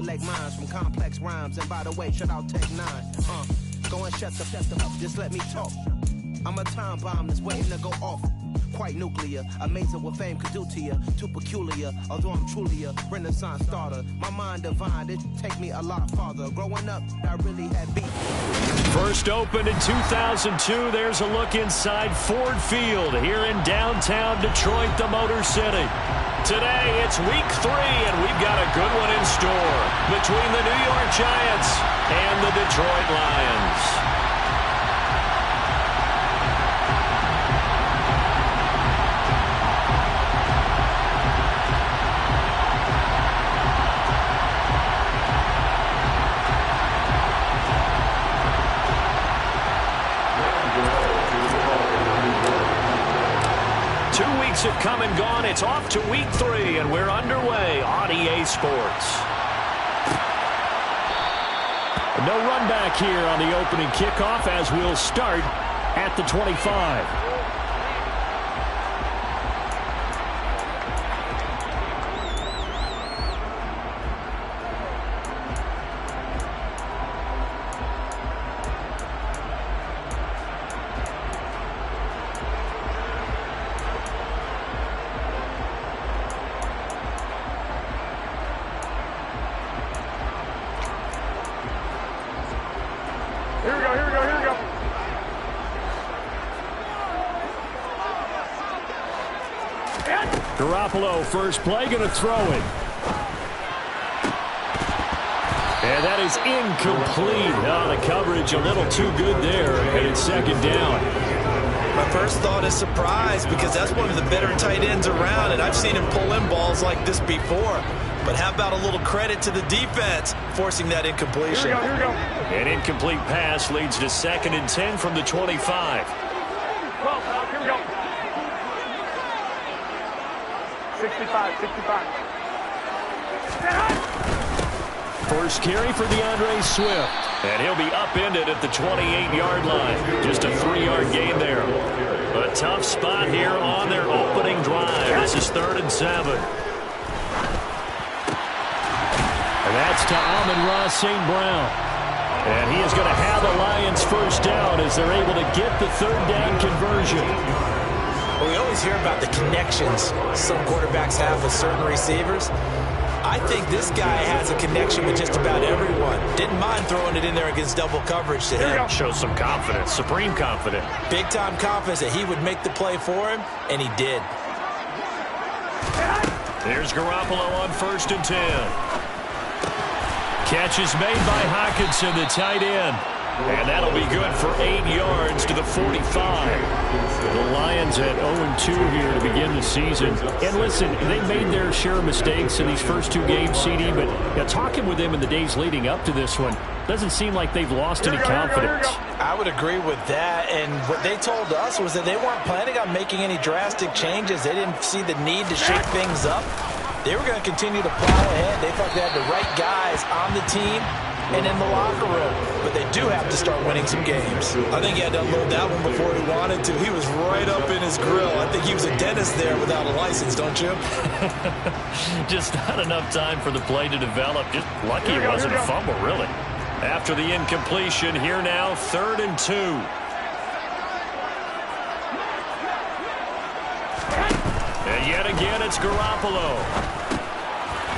collect minds from complex rhymes. And by the way, shout out Tech 9. Go and shut the up, just let me talk. I'm a time bomb that's waiting to go off. Quite nuclear, amazing what fame could do to you. Too peculiar, although I'm truly a renaissance starter. My mind divine, it take me a lot farther. Growing up, I really had beat. First opened in 2002. There's a look inside Ford Field here in downtown Detroit, the Motor City. Today, it's week 3, and we've got a good one in store between the New York Giants and the Detroit Lions. 2 weeks have come and gone. It's off to week 3, and we're underway on EA Sports. No run back here on the opening kickoff as we'll start at the 25. First play, going to throw it. And that is incomplete. Oh, the coverage a little too good there, and it's second down. My first thought is surprise, because that's one of the better tight ends around, and I've seen him pull in balls like this before. But how about a little credit to the defense forcing that incompletion? Here we go. An incomplete pass leads to 2nd and 10 from the 25. 65. First carry for DeAndre Swift. And he'll be upended at the 28-yard line. Just a 3-yard gain there. A tough spot here on their opening drive. This is 3rd and 7. And that's to Amon-Ra St. Brown. And he is going to have the Lions first down as they're able to get the 3rd down conversion. Well, we always hear about the connections some quarterbacks have with certain receivers. I think this guy has a connection with just about everyone. Didn't mind throwing it in there against double coverage to him. Shows some confidence, supreme confidence. Big-time confidence that he would make the play for him, and he did. There's Garoppolo on 1st and 10. Catch is made by Hockenson, the tight end. And that'll be good for 8 yards to the 45. The Lions at 0-2 here to begin the season. And listen, they made their share of mistakes in these first 2 games, CD, but talking with them in the days leading up to this one, doesn't seem like they've lost any confidence. I would agree with that, and what they told us was that they weren't planning on making any drastic changes. They didn't see the need to shake things up. They were going to continue to plow ahead. They thought they had the right guys on the team and in the locker room, but they do have to start winning some games. I think he had to unload that one before he wanted to. He was right up in his grill. I think he was a dentist there without a license, don't you? Just not enough time for the play to develop. Just lucky it wasn't a fumble, really. After the incompletion, here now, 3rd and 2. And yet again, it's Garoppolo.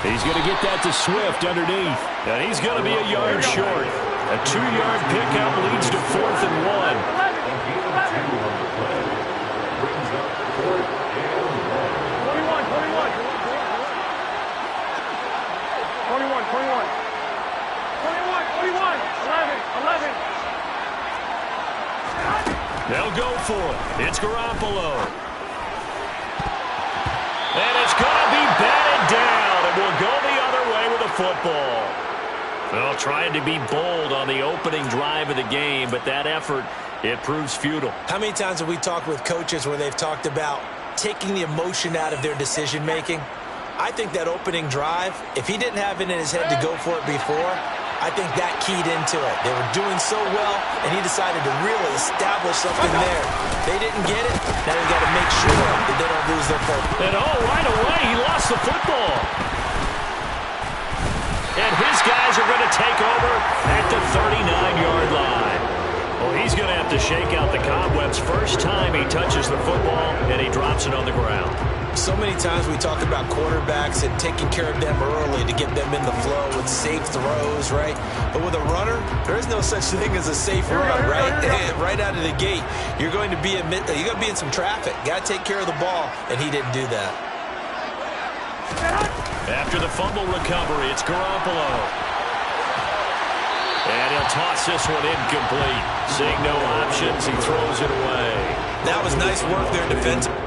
He's going to get that to Swift underneath. And he's going to be a yard short. A 2-yard pickup leads to 4th and 1. 11. They'll go for it. It's Garoppolo. And it's going to be batted down. And we'll go the other way with the football. Well, trying to be bold on the opening drive of the game, but that effort, it proves futile. How many times have we talked with coaches where they've talked about taking the emotion out of their decision-making? I think that opening drive, if he didn't have it in his head to go for it before, I think that keyed into it. They were doing so well, and he decided to really establish something there. They didn't get it. Now they've got to make sure that they don't lose their focus. And right away, he lost the football. And his guys are going to take over at the 39-yard line. Well, he's going to have to shake out the cobwebs first time he touches the football, and he drops it on the ground. So many times we talk about quarterbacks and taking care of them early to get them in the flow with safe throws, right? But with a runner, there is no such thing as a safe run, right? Right out of the gate, you're going to be in some traffic. Got to take care of the ball, and he didn't do that. After the fumble recovery, it's Garoppolo. And he'll toss this one incomplete. Seeing no options, he throws it away. That was nice work there defensively.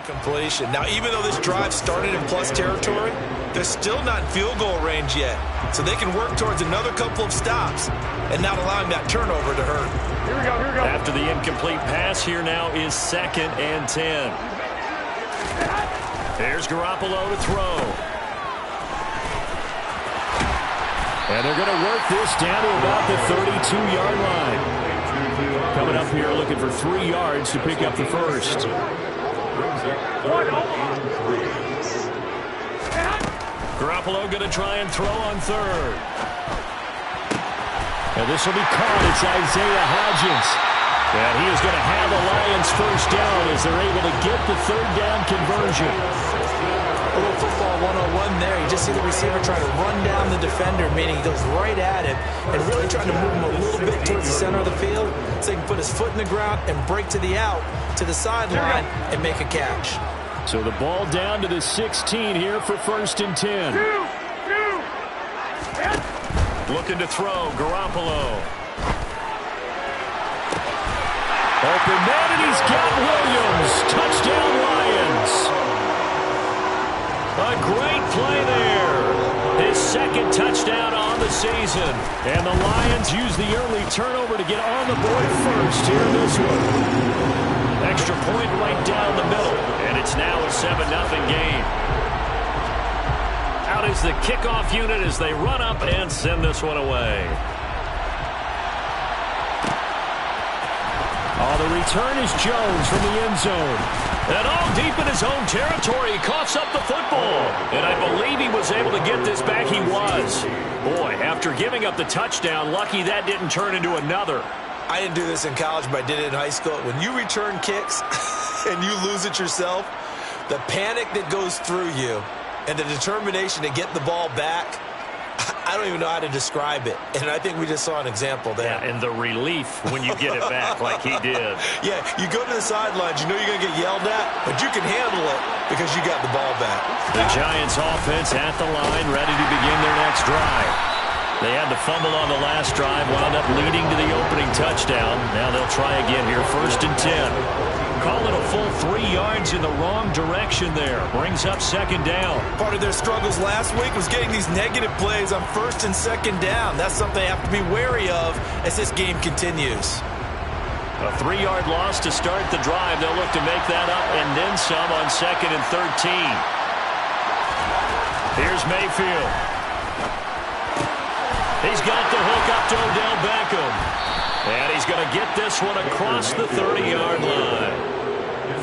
Completion. Now, even though this drive started in plus territory, they're still not in field goal range yet. So they can work towards another couple of stops and not allowing that turnover to hurt. Here we go, here we go. After the incomplete pass, here now is 2nd and 10. There's Garoppolo to throw. And they're going to work this down to about the 32-yard line. Coming up here looking for 3 yards to pick up the first. Garoppolo going to try and throw on 3rd. And this will be caught. It's Isaiah Hodgins. And he is going to have the Lions first down as they're able to get the 3rd down conversion. A little football 101 there. You just see the receiver trying to run down the defender, meaning he goes right at him and really trying to move him a little bit towards the center of the field so he can put his foot in the ground and break to the out, to the sideline, and make a catch. So the ball down to the 16 here for 1st and 10. Looking to throw, Garoppolo. Open man, and he's got Williams. Touchdown, Lions. A great play there. His 2nd touchdown on the season. And the Lions use the early turnover to get on the board first here in this one. Extra point right down the middle. And it's now a 7-0 game. Out is the kickoff unit as they run up and send this one away. Oh, the return is Jones from the end zone. And all deep in his own territory, he coughs up the football. And I believe he was able to get this back. He was. Boy, after giving up the touchdown, lucky that didn't turn into another. I didn't do this in college, but I did it in high school. When you return kicks and you lose it yourself, the panic that goes through you and the determination to get the ball back, I don't even know how to describe it. And I think we just saw an example there. Yeah, and the relief when you get it back like he did. Yeah, you go to the sidelines, you know you're going to get yelled at, but you can handle it because you got the ball back. The Giants offense at the line, ready to begin their next drive. They had the fumble on the last drive, wound up leading to the opening touchdown. Now they'll try again here, 1st and 10. Call it a full 3 yards in the wrong direction there. Brings up 2nd down. Part of their struggles last week was getting these negative plays on 1st and 2nd down. That's something they have to be wary of as this game continues. A 3-yard loss to start the drive. They'll look to make that up and then some on 2nd and 13. Here's Mayfield. He's got the hook up to Odell Beckham. And he's going to get this one across the 30-yard line.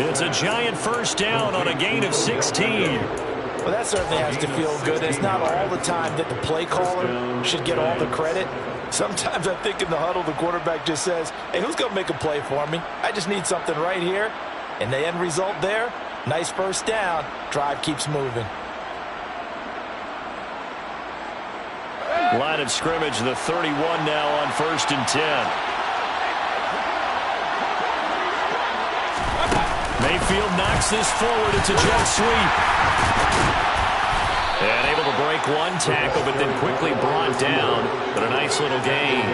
It's a Giant first down on a gain of 16. Well, that certainly has to feel good. It's not all the time that the play caller should get all the credit. Sometimes I think in the huddle, the quarterback just says, hey, who's going to make a play for me? I just need something right here. And the end result there, nice first down. Drive keeps moving. Line of scrimmage, the 31 now on 1st and 10. Mayfield knocks this forward. It's a jet sweep. And able to break one tackle, but then quickly brought down. But a nice little gain.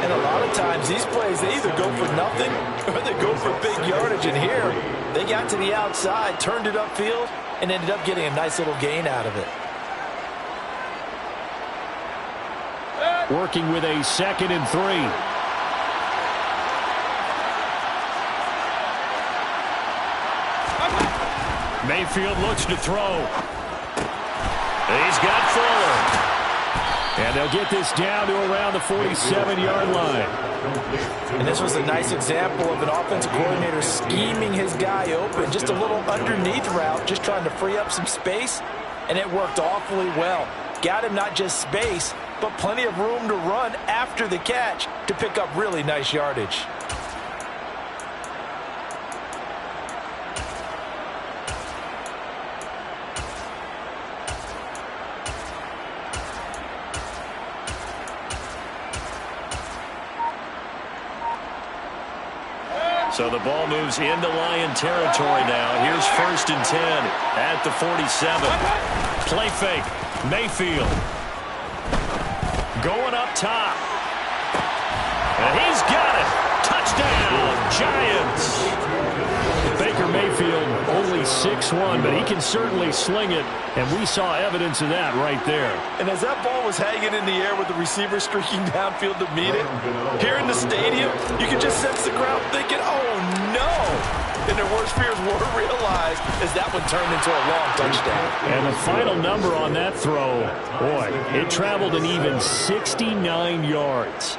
And a lot of times these plays, they either go for nothing or they go for big yardage. And here, they got to the outside, turned it upfield, and ended up getting a nice little gain out of it. Working with a 2nd and 3. Mayfield looks to throw. He's got Fuller. And they'll get this down to around the 47-yard line. And this was a nice example of an offensive coordinator scheming his guy open. Just a little underneath route, just trying to free up some space. And it worked awfully well. Got him not just space, but plenty of room to run after the catch to pick up really nice yardage. So the ball moves into Lion territory now. Here's 1st and 10 at the 47. Play fake. Mayfield. Going up top. And he's got it. Touchdown, Giants. Baker Mayfield only 6'1", but he can certainly sling it, and we saw evidence of that right there. And as that ball was hanging in the air with the receiver streaking downfield to meet it, here in the stadium, you can just sense the crowd thinking, oh no! And their worst fears were realized as that one turned into a long touchdown. And the final number on that throw, boy, it traveled an even 69 yards.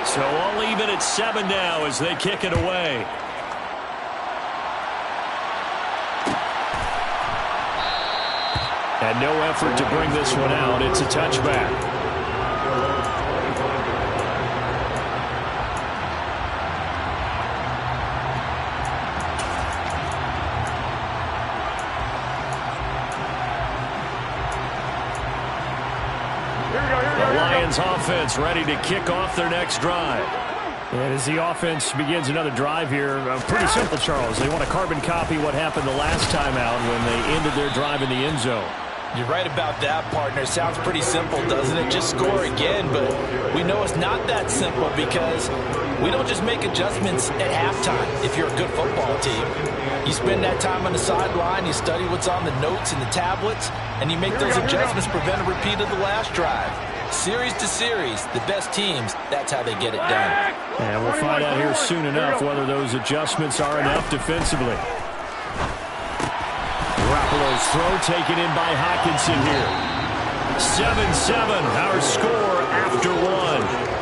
So all even at 7 now as they kick it away. And no effort to bring this one out. It's a touchback. Offense ready to kick off their next drive. And as the offense begins another drive here, pretty simple, Charles. They want to carbon copy what happened the last time out when they ended their drive in the end zone. You're right about that, partner. Sounds pretty simple, doesn't it? Just score again, but we know it's not that simple because we don't just make adjustments at halftime if you're a good football team. You spend that time on the sideline, you study what's on the notes and the tablets, and you make those adjustments to prevent a repeat of the last drive. Series to series, the best teams, that's how they get it done. And we'll find out here soon enough whether those adjustments are enough defensively. Garoppolo's throw taken in by Hockenson here. 7-7, our score after one.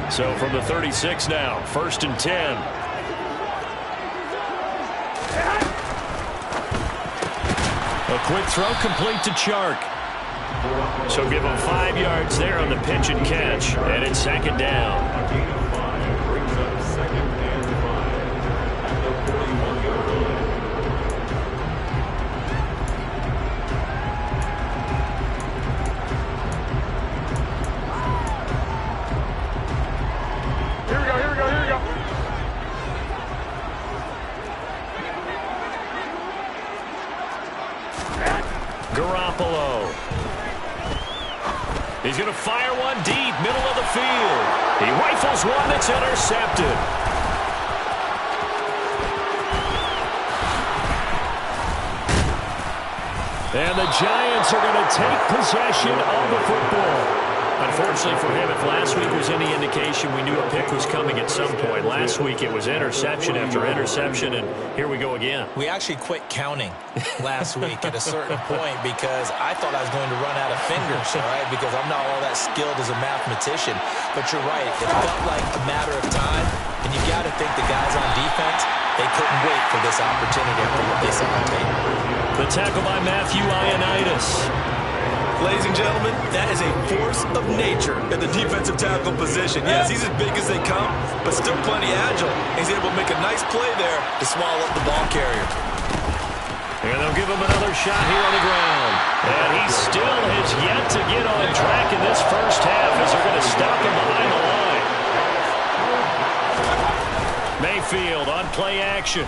So from the 36 now, 1st and 10. A quick throw complete to Chark. So give him 5 yards there on the pitch and catch. And it's 2nd down. Garoppolo. He's going to fire one deep, middle of the field. He rifles one that's intercepted. And the Giants are going to take possession of the football. Unfortunately for him, if last week was any indication, we knew a pick was coming at some point. Last week it was interception after interception, and here we go again. We actually quit counting last week at a certain point because I thought I was going to run out of fingers, all right, because I'm not all that skilled as a mathematician. But you're right, it felt like a matter of time, and you got to think the guys on defense, they couldn't wait for this opportunity after what they saw on tape. The tackle by Matthew Ioannidis. Ladies and gentlemen, that is a force of nature at the defensive tackle position. Yes, he's as big as they come, but still plenty agile. He's able to make a nice play there to swallow up the ball carrier. And they'll give him another shot here on the ground. And he still has yet to get on track in this first half as they're going to stop him behind the line. Mayfield on play action.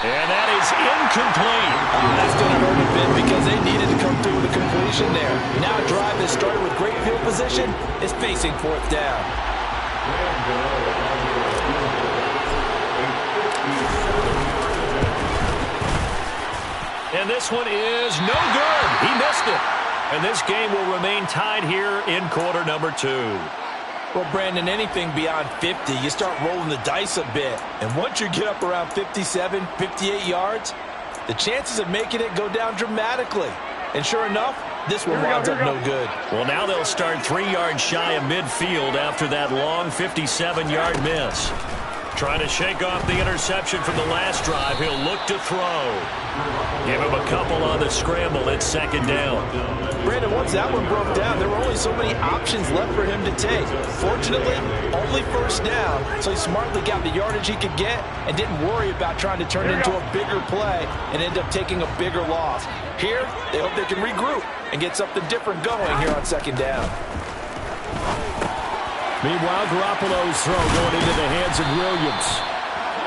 And that is incomplete. That's going to hurt a bit because they needed to come through with a completion there. Now a drive that started with great field position is facing fourth down. And this one is no good. He missed it. And this game will remain tied here in quarter number 2. Well, Brandon, anything beyond 50, you start rolling the dice a bit. And once you get up around 57, 58 yards, the chances of making it go down dramatically. And sure enough, this one winds up no good. Well, now they'll start 3 yards shy of midfield after that long 57-yard miss. Trying to shake off the interception from the last drive. He'll look to throw. Give him a couple on the scramble. It's second down. Brandon, once that one broke down, there were only so many options left for him to take. Fortunately, only first down, so he smartly got the yardage he could get and didn't worry about trying to turn it into a bigger play and end up taking a bigger loss. Here, they hope they can regroup and get something different going here on second down. Meanwhile, Garoppolo's throw going into the hands of Williams.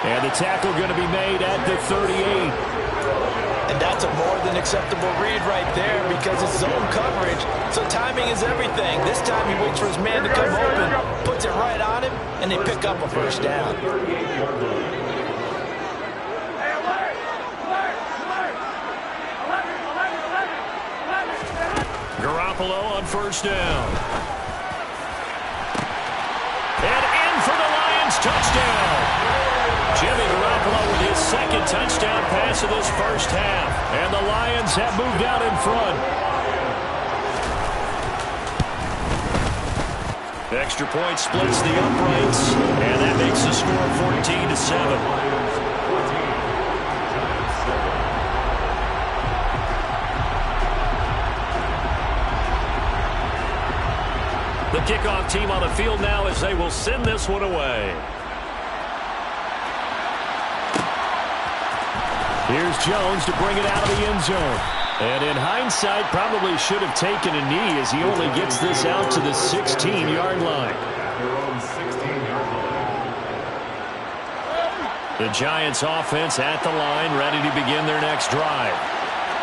And the tackle going to be made at the 38. And that's a more than acceptable read right there because it's zone coverage, so timing is everything. This time he waits for his man to come open, puts it right on him, and they pick up a first down. Garoppolo on first down. And in for the Lions touchdown. Jimmy Garoppolo with his second touchdown pass of this first half. And the Lions have moved out in front. Extra point splits the uprights. And that makes the score 14-7. The kickoff team on the field now as they will send this one away. Here's Jones to bring it out of the end zone. And in hindsight, probably should have taken a knee as he only gets this out to the 16-yard line. The Giants offense at the line, ready to begin their next drive.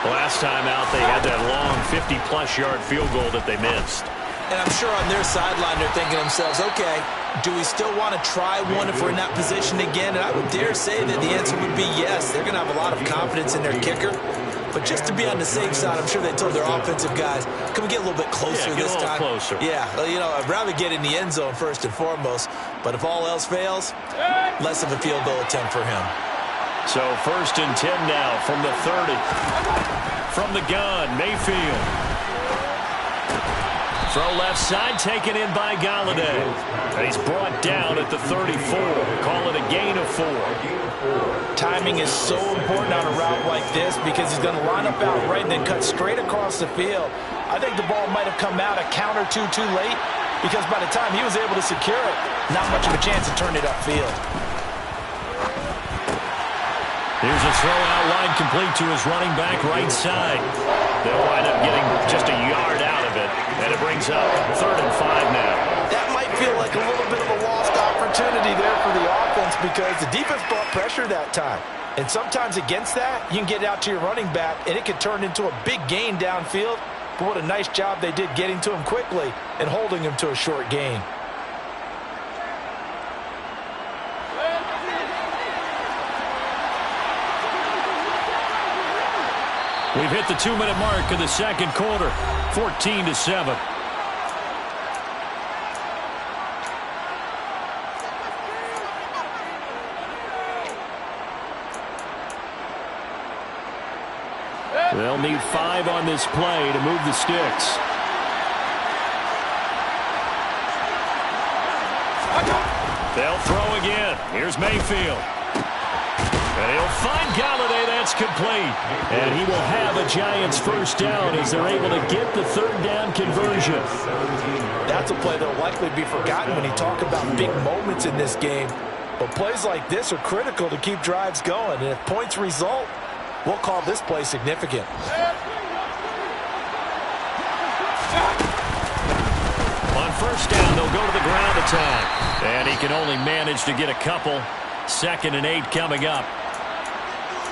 Last time out, they had that long 50-plus yard field goal that they missed. And I'm sure on their sideline they're thinking to themselves, okay, do we still want to try one if we're in that position again? And I would dare say that the answer would be yes. They're going to have a lot of confidence in their kicker. But just to be on the safe side, I'm sure they told their offensive guys, can we get a little bit closer this time? Closer. Yeah, you know, I'd rather get in the end zone first and foremost. But if all else fails, less of a field goal attempt for him. So first and 10 now from the 30. From the gun, Mayfield. Throw left side, taken in by Galladay. And he's brought down at the 34. Call it a gain of 4. Timing is so important on a route like this because he's going to line up out right and then cut straight across the field. I think the ball might have come out a count or two too late because by the time he was able to secure it, not much of a chance to turn it upfield. Here's a throw out wide complete to his running back right side. They'll wind up getting just a yard out of it, and it brings up 3rd and 5 now. That might feel like a little bit of a lost opportunity there for the offense because the defense brought pressure that time. And sometimes against that, you can get out to your running back, and it can turn into a big gain downfield. But what a nice job they did getting to him quickly and holding him to a short gain. We've hit the 2-minute mark of the second quarter, 14-7. They'll need 5 on this play to move the sticks. They'll throw again. Here's Mayfield. And he'll find Galladay. That's complete. And he will have a Giants first down as they're able to get the third down conversion. That's a play that will likely be forgotten when you talk about big moments in this game. But plays like this are critical to keep drives going. And if points result, we'll call this play significant. On first down, they'll go to the ground attack. And he can only manage to get a couple. 2nd and 8 coming up.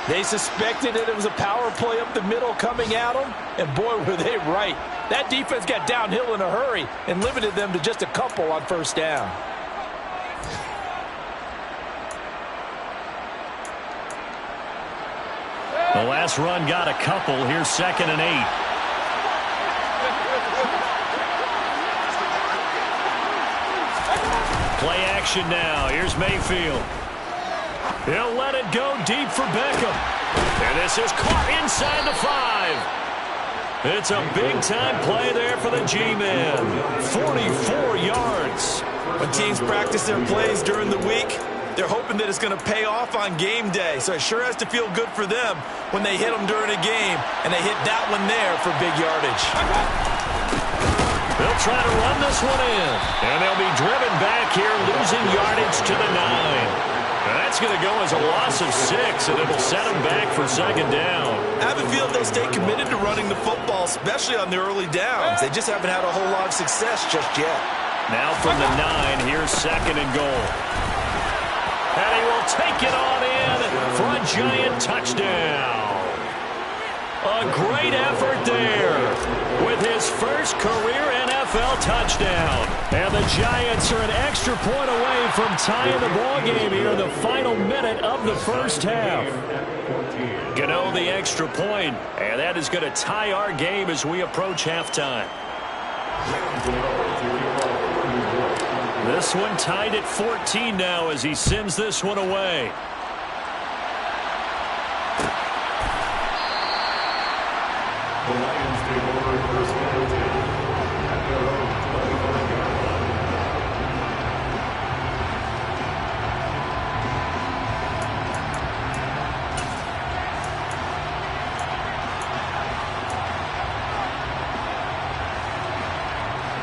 They suspected that it was a power play up the middle coming at them. And boy, were they right. That defense got downhill in a hurry and limited them to just a couple on first down. The last run got a couple. Here's 2nd and 8. Play action now. Here's Mayfield. He'll let it go deep for Beckham. And this is caught inside the 5. It's a big-time play there for the G-Man. 44 yards. When teams practice their plays during the week, they're hoping that it's going to pay off on game day. So it sure has to feel good for them when they hit them during a game, and they hit that one there for big yardage. They'll try to run this one in. And they'll be driven back here, losing yardage to the 9. That's going to go as a loss of 6, and it'll set them back for 2nd down. I have a feeling they'll stay committed to running the football, especially on the early downs. They just haven't had a whole lot of success just yet. Now from the 9, here's 2nd and goal. And he will take it on in for a Giant touchdown. A great effort there with his first career NFL touchdown. And the Giants are an extra point away from tying the ball game here in the final minute of the first half. Gano the extra point, and that is going to tie our game as we approach halftime. This one tied at 14 now as he sends this one away. The Lions take over first penalty at their own 25-yard line.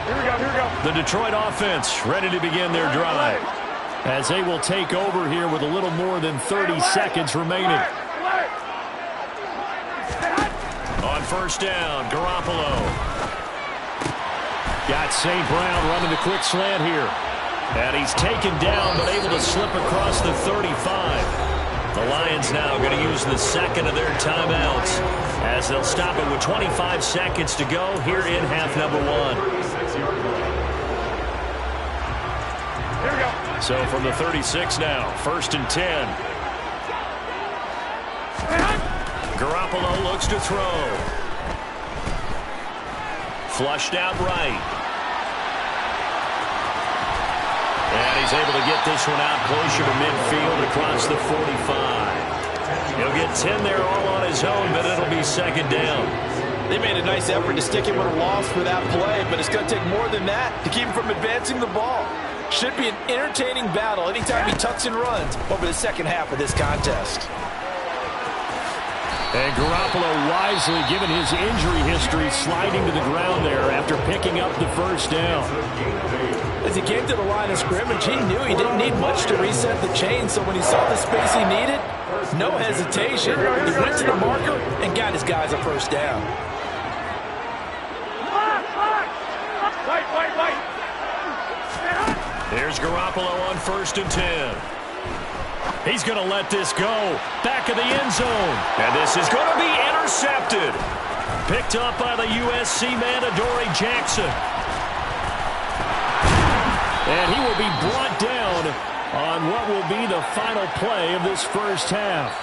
Here we go. The Detroit offense ready to begin their drive as they will take over here with a little more than 30 seconds remaining. On first down, Garoppolo. Got St. Brown running the quick slant here. And he's taken down but able to slip across the 35. The Lions now going to use the second of their timeouts as they'll stop it with 25 seconds to go here in half number 1. Here we go. So from the 36 now, 1st and 10. Garoppolo looks to throw. Flushed out right. And he's able to get this one out closer to midfield across the 45. He'll get 10 there all on his own, but it'll be 2nd down. They made a nice effort to stick him with a loss for that play, but it's going to take more than that to keep him from advancing the ball. Should be an entertaining battle anytime he tucks and runs over the second half of this contest. And Garoppolo wisely, given his injury history, sliding to the ground there after picking up the first down. As he came to the line of scrimmage, he knew he didn't need much to reset the chain, so when he saw the space he needed, no hesitation. He went to the marker and got his guys a first down. Here's Garoppolo on 1st and 10. He's going to let this go. Back of the end zone. And this is going to be intercepted. Picked up by the USC man, Adoree Jackson. And he will be brought down on what will be the final play of this first half.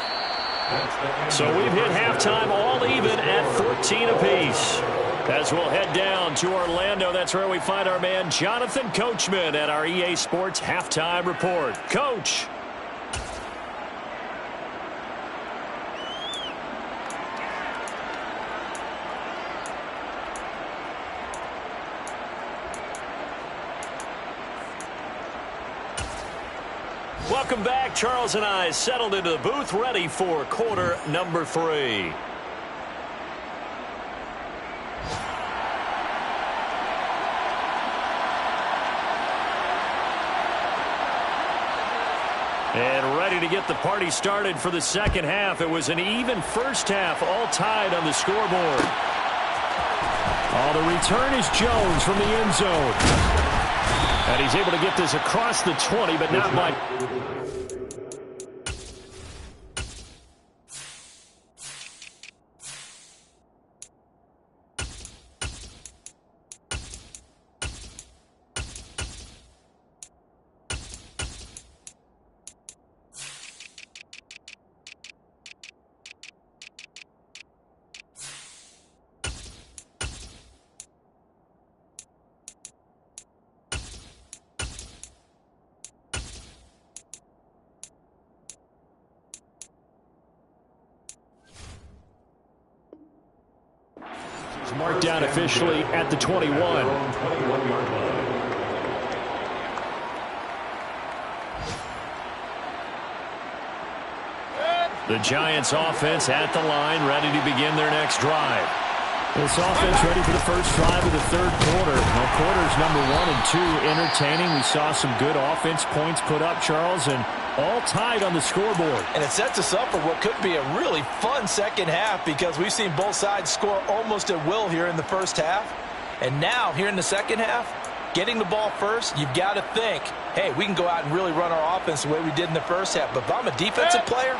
So we've hit halftime all even at 14 apiece. As we'll head down to Orlando, that's where we find our man Jonathan Coachman at our EA Sports Halftime Report. Coach. Welcome back. Charles and I settled into the booth, ready for quarter number 3. And ready to get the party started for the second half. It was an even first half, all tied on the scoreboard. Oh, the return is Jones from the end zone. And he's able to get this across the 20, but not much. Marked down officially at the 21. The Giants offense at the line, ready to begin their next drive. This offense ready for the first drive of the third quarter. Now, quarters number 1 and 2 entertaining. We saw some good offense points put up, Charles, and all tied on the scoreboard. And it sets us up for what could be a really fun second half because we've seen both sides score almost at will here in the first half. And now, here in the second half, getting the ball first, you've got to think, hey, we can go out and really run our offense the way we did in the first half. But if I'm a defensive player,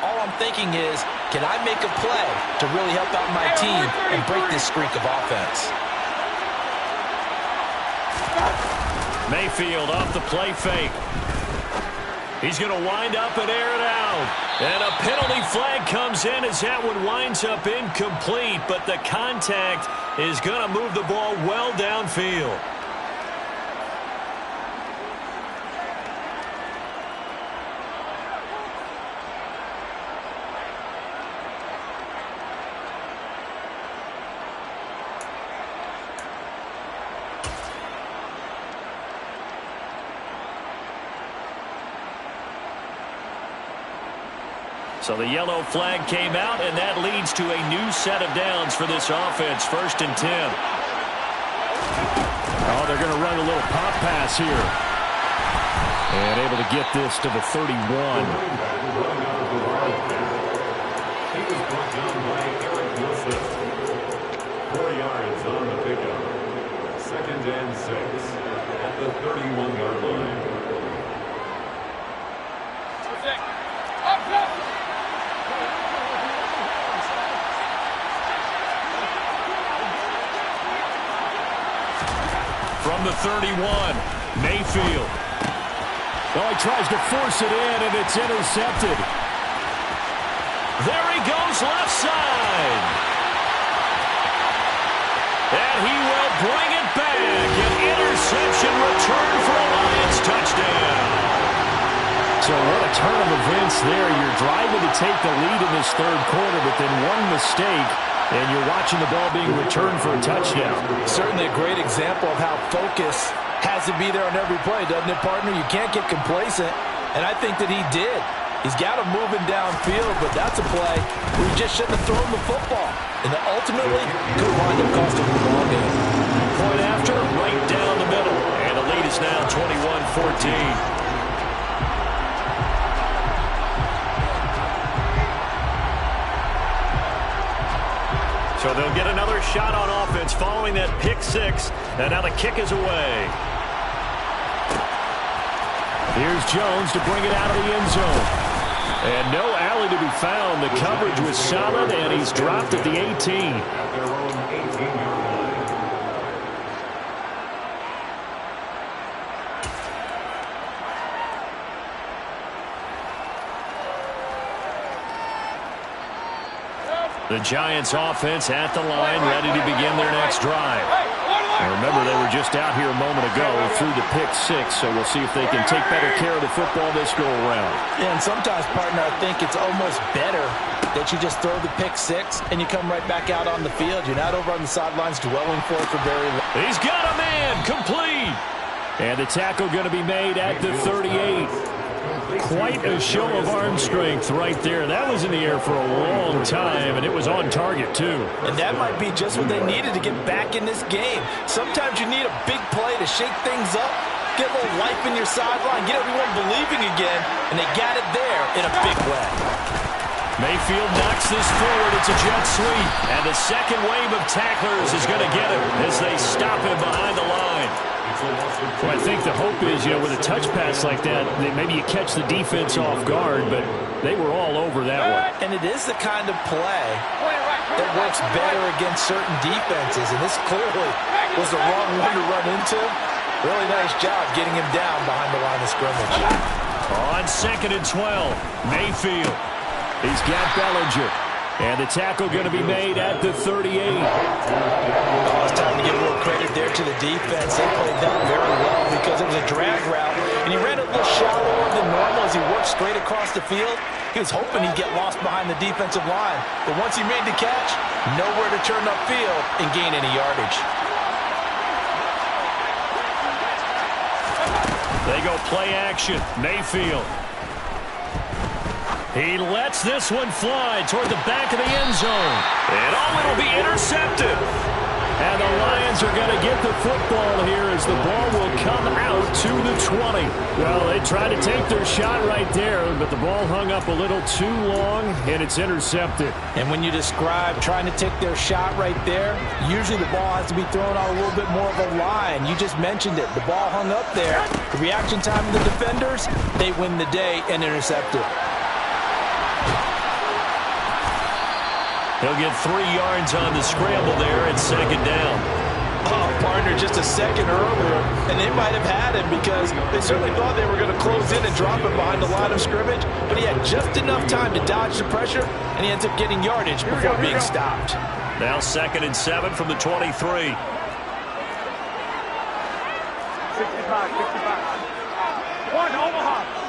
all I'm thinking is, can I make a play to really help out my team and break this streak of offense? Mayfield off the play fake. He's going to wind up and air it out. And a penalty flag comes in as that one winds up incomplete, but the contact is going to move the ball well downfield. So the yellow flag came out, and that leads to a new set of downs for this offense. 1st and 10. Oh, they're going to run a little pop pass here. And able to get this to the 31. He was brought down by Eric Wilson. 4 yards on the pickup. 2nd and 6 at the 31-yard line. From the 31, Mayfield. Oh, he tries to force it in, and it's intercepted. There he goes, left side. And he will bring it back. An interception return for a Lions touchdown. So what a turn of events there. You're driving to take the lead in this third quarter, but then one mistake, and you're watching the ball being returned for a touchdown. Certainly a great example of how focus has to be there on every play, doesn't it, partner? You can't get complacent, and I think that he did. He's got him moving downfield, but that's a play where he just shouldn't have thrown the football. And ultimately, could wind up costing him the ball game. Point after, right down the middle. And the lead is now 21-14. So they'll get another shot on offense following that pick 6. And now the kick is away. Here's Jones to bring it out of the end zone. And no alley to be found. The coverage was solid, and he's dropped at the 18. At their own 18-yard line. The Giants offense at the line, ready to begin their next drive. And remember, they were just out here a moment ago through the pick 6, so we'll see if they can take better care of the football this go around. Yeah, and sometimes, partner, I think it's almost better that you just throw the pick 6 and you come right back out on the field. You're not over on the sidelines dwelling for it for very long. He's got a man, complete. And the tackle going to be made at the 38. Quite a show of arm strength right there. That was in the air for a long time, and it was on target, too. And that might be just what they needed to get back in this game. Sometimes you need a big play to shake things up, get a little life in your sideline, get everyone believing again, and they got it there in a big way. Mayfield knocks this forward. It's a jet sweep. And the second wave of tacklers is going to get him as they stop him behind the line. Well, I think the hope is, with a touch pass like that, maybe you catch the defense off guard, but they were all over that one. And it is the kind of play that works better against certain defenses, and this clearly was the wrong one to run into. Really nice job getting him down behind the line of scrimmage. On 2nd and 12, Mayfield. He's got Bellinger. And the tackle going to be made at the 38. It's time to give a little credit there to the defense. They played that very well because it was a drag route, and he ran a little shallower than normal as he worked straight across the field. He was hoping he'd get lost behind the defensive line, but once he made the catch, nowhere to turn upfield and gain any yardage. They go play action. Mayfield. He lets this one fly toward the back of the end zone. And it'll be intercepted. And the Lions are going to get the football here as the ball will come out to the 20. Well, they tried to take their shot right there, but the ball hung up a little too long, and it's intercepted. And when you describe trying to take their shot right there, usually the ball has to be thrown out a little bit more of a line. You just mentioned it. The ball hung up there. The reaction time of the defenders, they win the day and intercept it. He'll get 3 yards on the scramble there at 2nd down. Oh, partner, just a second earlier, and they might have had him because they certainly thought they were going to close in and drop him behind the line of scrimmage, but he had just enough time to dodge the pressure, and he ends up getting yardage before being stopped. Now 2nd and 7 from the 23. 65. One, Omaha.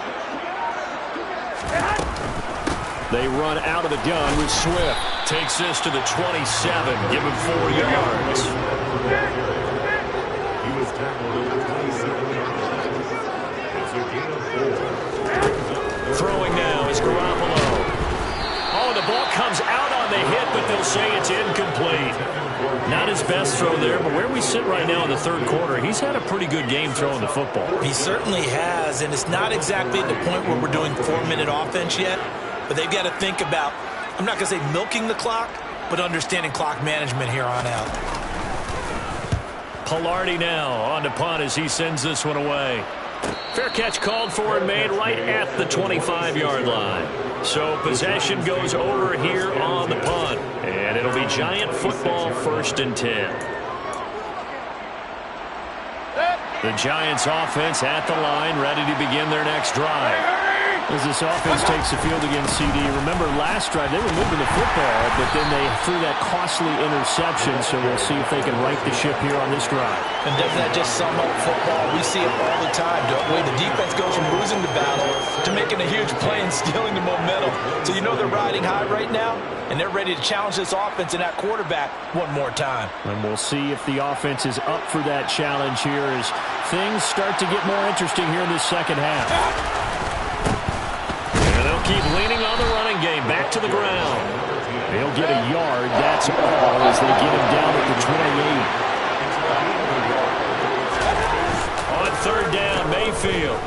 They run out of the gun with Swift. Takes this to the 27. Give him 4 yards. He was tackled at the 27 yard line. It's a gain of 4. Throwing now is Garoppolo. Oh, the ball comes out on the hit, but they'll say it's incomplete. Not his best throw there, but where we sit right now in the 3rd quarter, he's had a pretty good game throwing the football. He certainly has, and it's not exactly at the point where we're doing 4-minute offense yet. But they've got to think about, I'm not going to say milking the clock, but understanding clock management here on out. Palardy now on to punt as he sends this one away. Fair catch called for and made right at the 25-yard line. So possession goes over here on the punt. And it'll be Giant football 1st and 10. The Giants offense at the line, ready to begin their next drive. As this offense takes the field against CD, remember last drive they were moving the football, but then they threw that costly interception, so we'll see if they can right the ship here on this drive. And doesn't that just sum up football? We see it all the time, don't we? The defense goes from losing the battle to making a huge play and stealing the momentum. So you know they're riding high right now, and they're ready to challenge this offense and that quarterback one more time. And we'll see if the offense is up for that challenge here as things start to get more interesting here in this second half. Keep leaning on the running game. Back to the ground. They'll get a yard. That's all as they get him down at the 28. On 3rd down, Mayfield.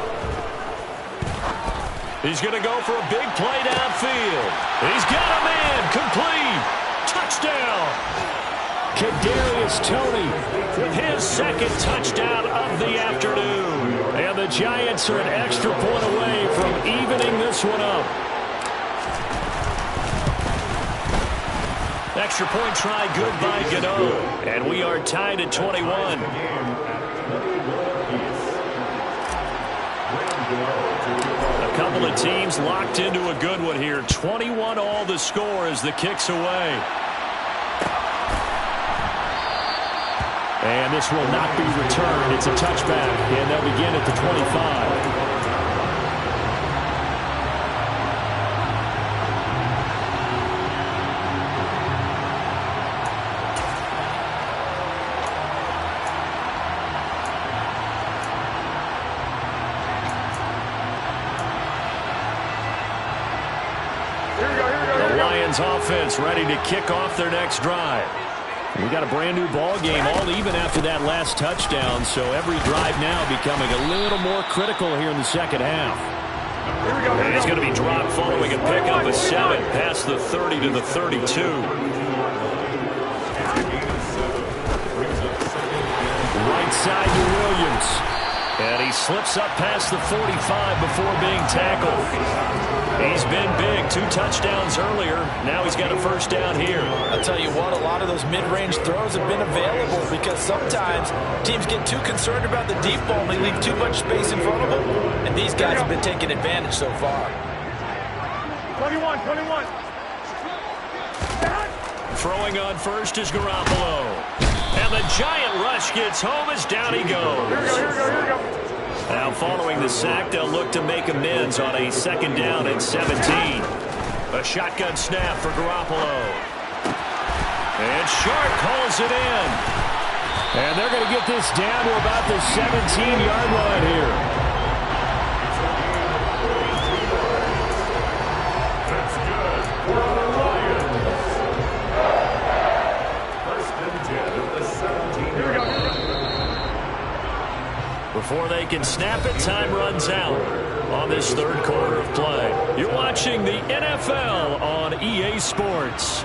He's going to go for a big play downfield. He's got a man. Complete. Touchdown. Kadarius Toney with his 2nd touchdown of the afternoon. And the Giants are an extra point away from evening this one up. Extra point try good by Gano. And we are tied at 21. A couple of teams locked into a good one here. 21 all the score as the kick's away. And this will not be returned. It's a touchback, and they'll begin at the 25. Lions offense ready to kick off their next drive. We got a brand new ball game, all even after that last touchdown, so every drive now becoming a little more critical here in the second half. And he's going to be dropped following a pickup of 7 past the 30 to the 32. Right side to Williams. And he slips up past the 45 before being tackled. He's been big. 2 touchdowns earlier. Now he's got a first down here. I'll tell you what, a lot of those mid-range throws have been available because sometimes teams get too concerned about the deep ball and they leave too much space in front of them. And these guys have been taking advantage so far. 21. Throwing on first is Garoppolo. And the giant rush gets home as down he goes. Here we go. Now following the sack, they'll look to make amends on a second down and 17. A shotgun snap for Garoppolo. And Sharp holds it in. And they're going to get this down to about the 17-yard line here. That's good for the Lions. First and 10 at the 17-yard line. Before they can snap it, time runs out on this third quarter of play. You're watching the NFL on EA Sports.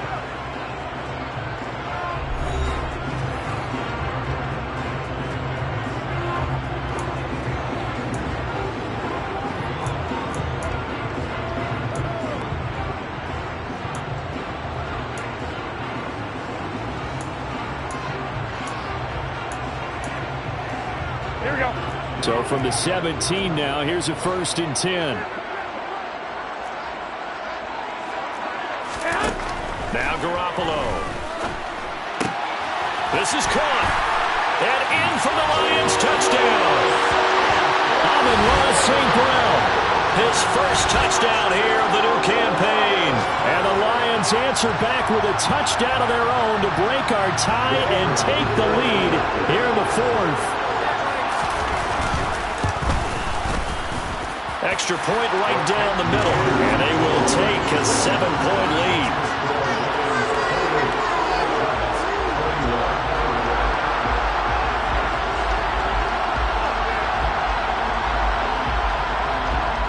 Here we go. So from the 17 now, here's a first and 10. Now Garoppolo. This is caught. And in for the Lions touchdown. Amon-Ra St. Brown. His first touchdown here of the new campaign. And the Lions answer back with a touchdown of their own to break our tie and take the lead here in the fourth. Extra point right down the middle, and they will take a 7-point lead.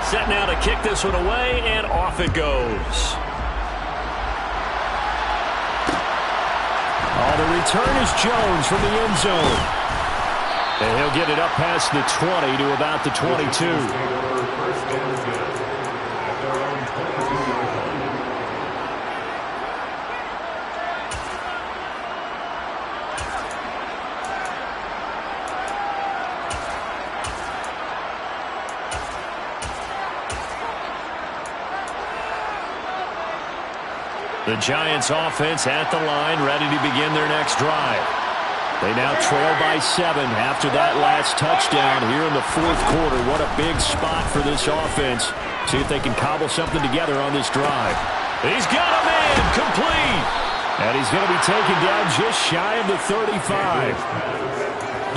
Set now to kick this one away, and off it goes. The return is Jones from the end zone. And he'll get it up past the 20 to about the 22. The Giants offense at the line, ready to begin their next drive. They now trail by 7 after that last touchdown here in the fourth quarter. What a big spot for this offense. See if they can cobble something together on this drive. He's got a man, complete. And he's going to be taken down just shy of the 35.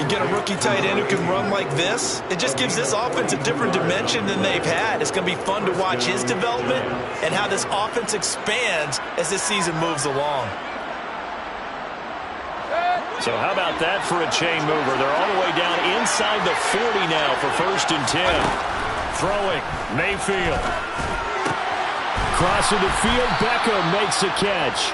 You get a rookie tight end who can run like this, it just gives this offense a different dimension than they've had. It's going to be fun to watch his development and how this offense expands as this season moves along. So how about that for a chain mover? They're all the way down inside the 40 now for first and 10. Throwing, Mayfield. Crossing the field, Beckham makes a catch.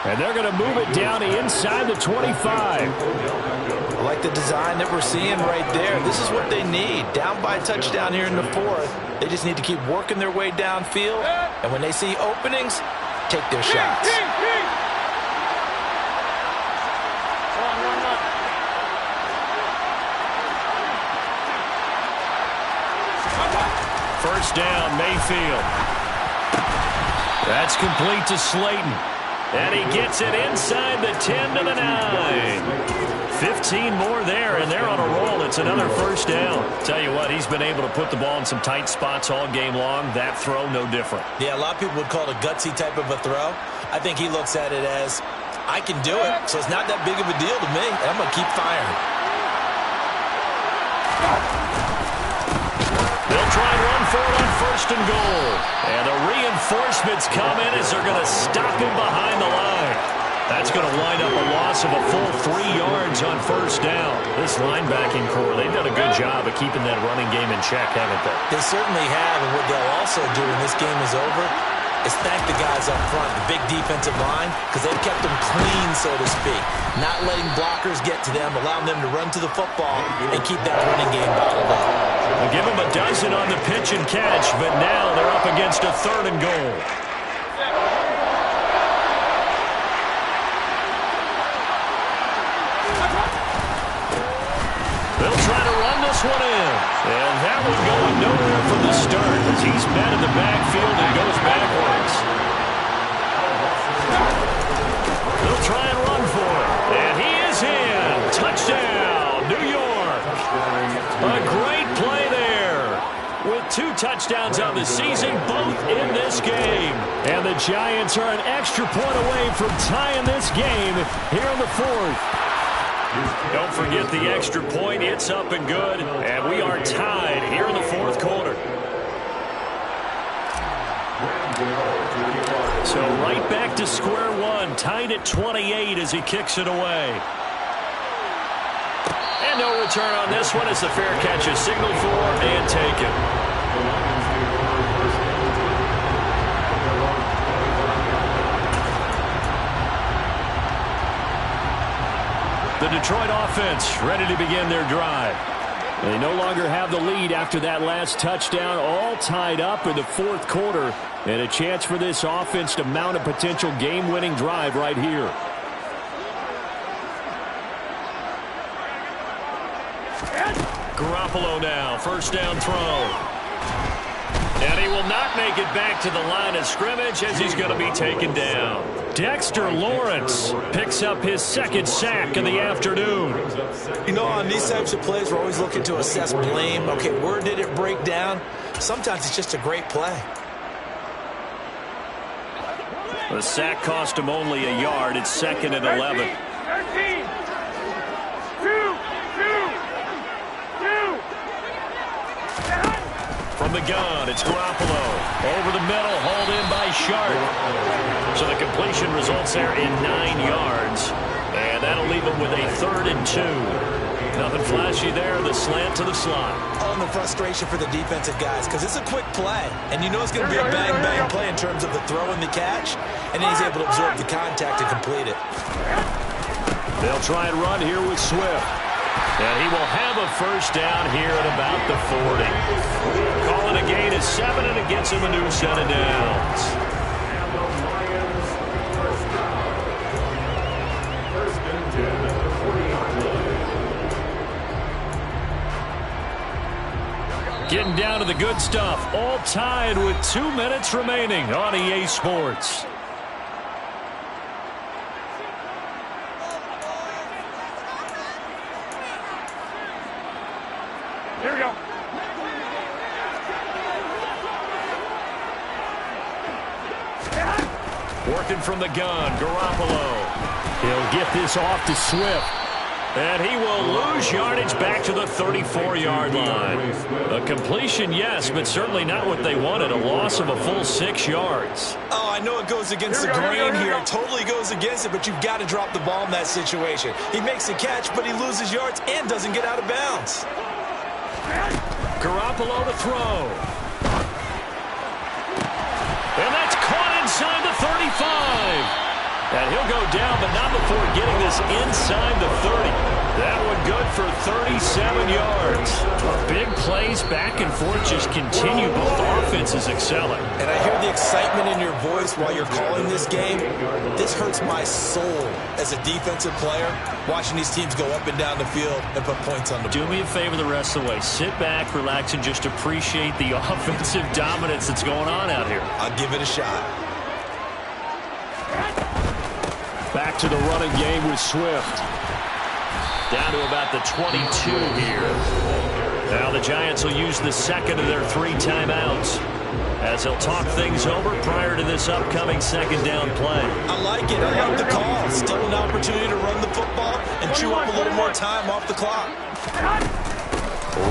And they're going to move it down inside the 25. I like the design that we're seeing right there. This is what they need. Down by a touchdown here in the fourth. They just need to keep working their way downfield. And when they see openings, take their shots. First down, Mayfield. That's complete to Slayton. And he gets it inside the 10 to the 9. 15 more there, and they're on a roll. It's another first down. Tell you what, he's been able to put the ball in some tight spots all game long. That throw, no different. Yeah, a lot of people would call it a gutsy type of a throw. I think he looks at it as, I can do it, so it's not that big of a deal to me, and I'm going to keep firing. They'll try and run for it on 1st and goal. And the reinforcements come in as they're going to stop him behind the line. That's going to wind up a loss of a full 3 yards on 1st down. This linebacking core, they've done a good job of keeping that running game in check, haven't they? They certainly have, and what they'll also do when this game is over is thank the guys up front, the big defensive line, because they've kept them clean, so to speak. Not letting blockers get to them, allowing them to run to the football and keep that running game bottled up. They'll give them a dozen on the pitch and catch, but now they're up against a 3rd and goal. They'll try to run this one in. And that one going nowhere from the start as he's met in the backfield and goes backwards. They'll try and run for it. And he is in. Touchdown, New York. A great play there. With 2 touchdowns on the season, both in this game. And the Giants are an extra point away from tying this game here in the 4th. Don't forget the extra point. It's up and good. And we are tied here in the 4th quarter. So right back to square one. Tied at 28 as he kicks it away. And no return on this one as the fair catch is signaled for and taken. The Detroit offense ready to begin their drive. They no longer have the lead after that last touchdown, all tied up in the 4th quarter, and a chance for this offense to mount a potential game-winning drive right here. Garoppolo now, 1st down throw. And he will not make it back to the line of scrimmage as he's going to be taken down. Dexter Lawrence picks up his 2nd sack of the afternoon. You know, on these types of plays, we're always looking to assess blame. Okay, where did it break down? Sometimes it's just a great play. The sack cost him only a yard. It's 2nd and 11. 13. 2. From the gun, it's Garoppolo. Over the middle, hauled in by Sharp. So the completion results there in 9 yards. And that'll leave him with a 3rd and 2. Nothing flashy there, the slant to the slot. Oh, and the frustration for the defensive guys, because it's a quick play. And you know it's going to be a bang-bang play in terms of the throw and the catch. And he's able to absorb the contact and complete it. They'll try and run here with Swift. And he will have a 1st down here at about the 40. Calling a gain of 7, and it gets him a new set of downs. And the Lions first down. 1st and 10 at the 40-yard line. Getting down to the good stuff. All tied with 2 minutes remaining on EA Sports. Here we go. Working from the gun, Garoppolo. He'll get this off to Swift. And he will lose yardage back to the 34-yard line. A completion, yes, but certainly not what they wanted. A loss of a full 6 yards. Oh, I know it goes against the grain here. It totally goes against it, but you've got to drop the ball in that situation. He makes a catch, but he loses yards and doesn't get out of bounds. Garoppolo to throw. And that's caught inside the 35. And he'll go down, but not before getting this inside the 30. That one good for 37 yards. Big plays back and forth just continue. Both offenses excelling. And I hear the excitement in your voice while you're calling this game. This hurts my soul as a defensive player, watching these teams go up and down the field and put points on the board. Do me a favor the rest of the way. Sit back, relax, and just appreciate the offensive dominance that's going on out here. I'll give it a shot. Back to the running game with Swift. Down to about the 22 here. Now the Giants will use the 2nd of their 3 timeouts as they'll talk things over prior to this upcoming 2nd down play. I like it. I like the call. Still an opportunity to run the football and chew up a little more time off the clock.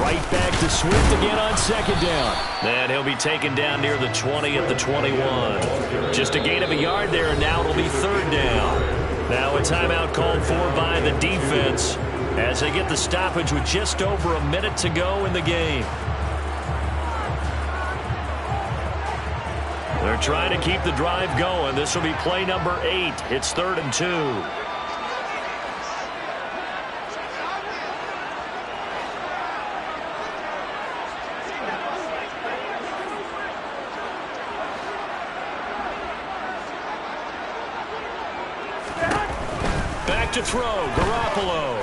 Right back to Swift again on second down. And he'll be taken down near the 20 at the 21. Just a gain of a yard there, and now it'll be third down. Now a timeout called for by the defense as they get the stoppage with just over a minute to go in the game. They're trying to keep the drive going. This will be play number 8. It's 3rd and 2. Back to throw, Garoppolo.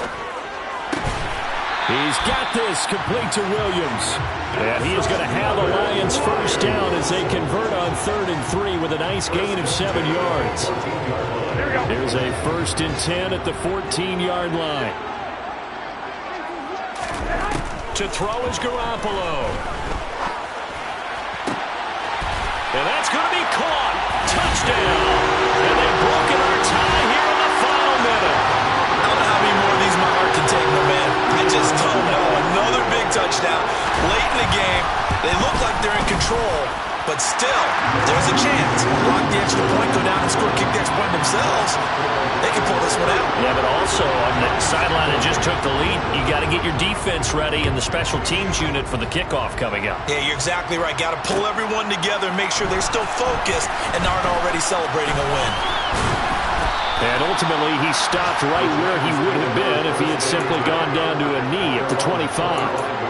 He's got this, complete to Williams. And he is going to have the Lions first down as they convert on 3rd and 3 with a nice gain of 7 yards. Here's a 1st and 10 at the 14-yard line. To throw is Garoppolo. And that's going to be caught. Touchdown. And they've broken our tie here in the final minute. I don't know how many more of these my heart can take, my man. I just don't know. Another big touchdown. Late in the game, they look like they're in control, but still, there's a chance. Block the extra point, go down and score, kick the extra point themselves. They can pull this one out. Yeah, but also on the sideline that just took the lead, you got to get your defense ready in the special teams unit for the kickoff coming up. Yeah, you're exactly right. Got to pull everyone together and make sure they're still focused and aren't already celebrating a win. And ultimately, he stopped right where he would have been if he had simply gone down to a knee at the 25.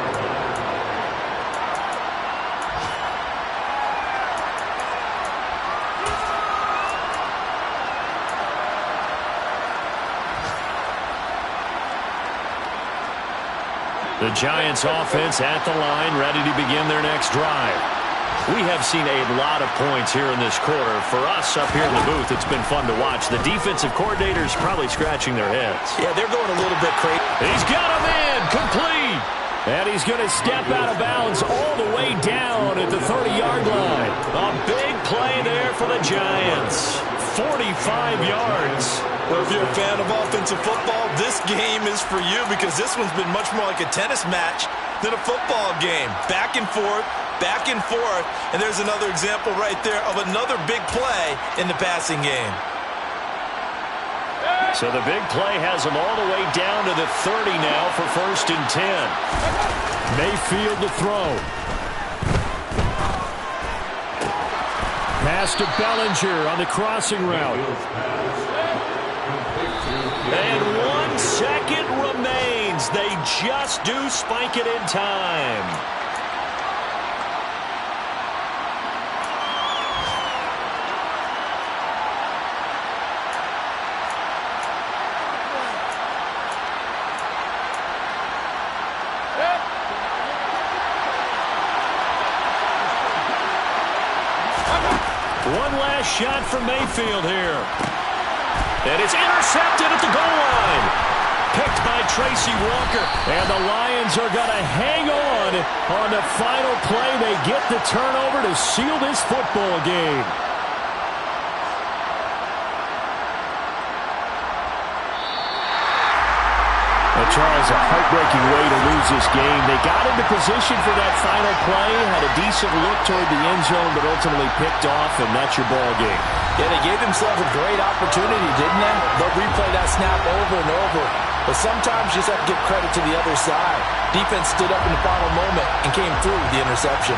The Giants offense at the line, ready to begin their next drive. We have seen a lot of points here in this quarter. For us up here in the booth, it's been fun to watch. The defensive coordinators probably scratching their heads. Yeah, they're going a little bit crazy. He's got him in, complete. And he's going to step out of bounds all the way down at the 30-yard line. A big play there for the Giants. 45 yards. Well, if you're a fan of offensive football, this game is for you because this one's been much more like a tennis match than a football game. Back and forth, and there's another example right there of another big play in the passing game. So the big play has them all the way down to the 30 now for 1st and 10. Mayfield to throw. Pass to Bellinger on the crossing route. And 1 second remains. They just do spike it in time. One last shot from Mayfield here. And it's intercepted at the goal line. Picked by Tracy Walker. And the Lions are going to hang on the final play. They get the turnover to seal this football game. Well, Charles, a heartbreaking way to lose this game. They got into position for that final play, had a decent look toward the end zone, but ultimately picked off, and that's your ball game. Yeah, they gave themselves a great opportunity, didn't they? They'll replay that snap over and over. But sometimes you just have to give credit to the other side. Defense stood up in the final moment and came through with the interception.